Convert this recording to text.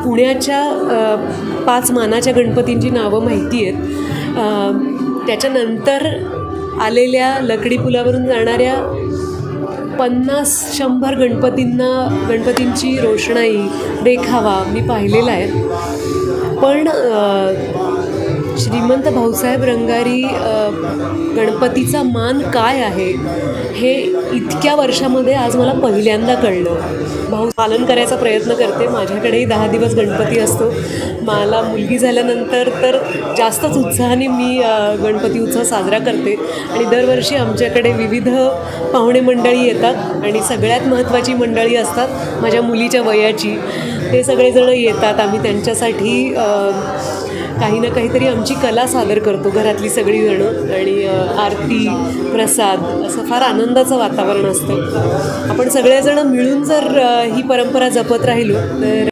पुण्याच्या 5 मानाच्या गणपतींची नावं माहिती आहेत. त्याच्यानंतर आलेल्या लकडी पुलावरून जाणाऱ्या 50-100 गणपतींची रोषणाई, देखावा मी पाहिलेला आहे. पण श्रीमंत भाऊसाहेब रंगारी गणपतीचा मान काय आहे हे इतक्या वर्षामध्ये आज मला पहिल्यांदा कळलं. भाऊ पालन करायचा प्रयत्न करते. माझ्याकडेही 10 दिवस गणपती असतो. मला मुलगी झाल्यानंतर तर जास्तच उत्साहाने मी गणपती उत्सव साजरा करते आणि दरवर्षी आमच्याकडे विविध पाहुणे मंडळी येतात आणि सगळ्यात महत्त्वाची मंडळी असतात माझ्या मुलीच्या वयाची. ते सगळेजणं येतात. आम्ही त्यांच्यासाठी काही ना काहीतरी आमची कला सादर करतो घरातली सगळीजणं आणि आरती, प्रसाद असं फार आनंदाचं वातावरण असतं. आपण सगळेजणं मिळून जर ही परंपरा जपत राहिलो तर